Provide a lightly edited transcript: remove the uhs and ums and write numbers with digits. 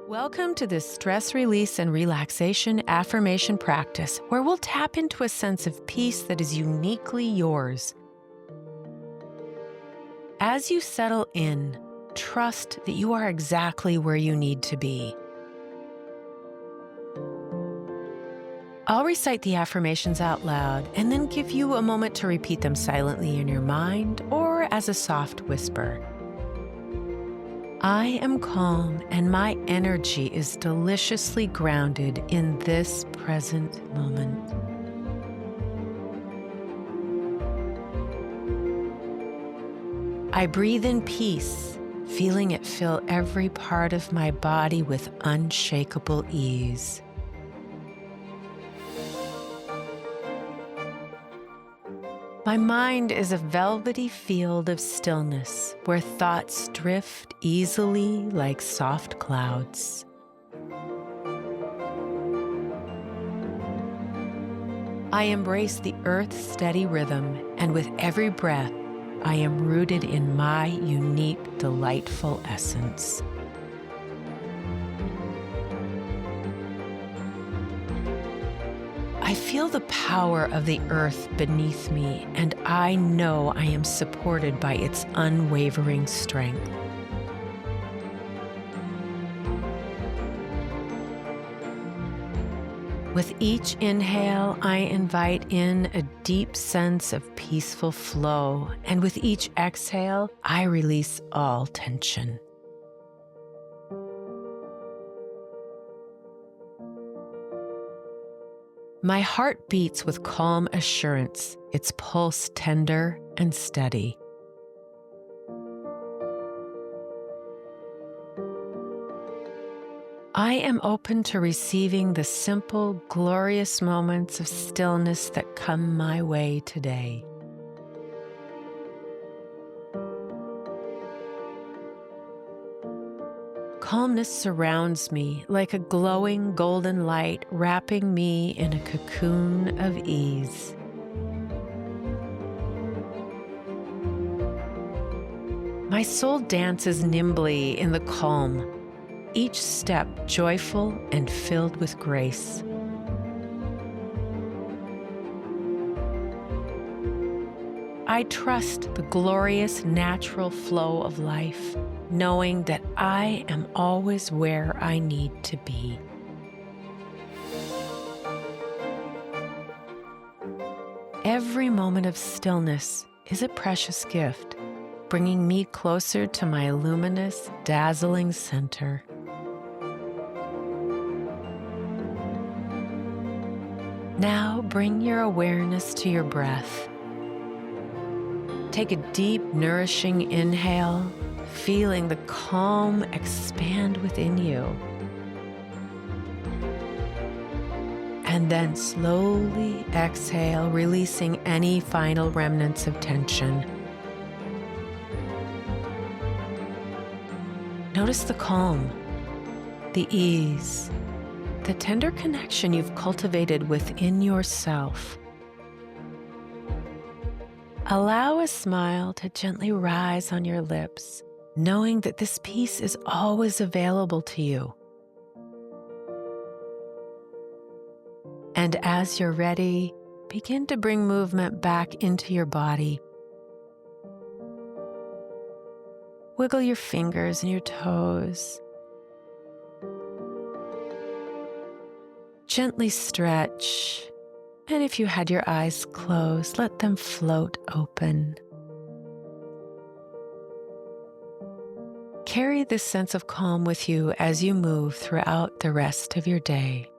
Welcome to this stress release and relaxation affirmation practice where we'll tap into a sense of peace that is uniquely yours. As you settle in, trust that you are exactly where you need to be. I'll recite the affirmations out loud and then give you a moment to repeat them silently in your mind or as a soft whisper. I am calm and my energy is deliciously grounded in this present moment. I breathe in peace, feeling it fill every part of my body with unshakable ease. My mind is a velvety field of stillness where thoughts drift easily like soft clouds. I embrace the earth's steady rhythm, and with every breath, I am rooted in my unique, delightful essence. I feel the power of the earth beneath me, and I know I am supported by its unwavering strength. With each inhale, I invite in a deep sense of peaceful flow, and with each exhale, I release all tension. My heart beats with calm assurance, its pulse tender and steady. I am open to receiving the simple, glorious moments of stillness that come my way today. Calmness surrounds me like a glowing golden light, wrapping me in a cocoon of ease. My soul dances nimbly in the calm, each step joyful and filled with grace. I trust the glorious natural flow of life, knowing that I am always where I need to be. Every moment of stillness is a precious gift, bringing me closer to my luminous, dazzling center. Now bring your awareness to your breath. Take a deep, nourishing inhale, feeling the calm expand within you. And then slowly exhale, releasing any final remnants of tension. Notice the calm, the ease, the tender connection you've cultivated within yourself. Allow a smile to gently rise on your lips, knowing that this peace is always available to you. And as you're ready, begin to bring movement back into your body. Wiggle your fingers and your toes. Gently stretch, and if you had your eyes closed, let them float open. Carry this sense of calm with you as you move throughout the rest of your day.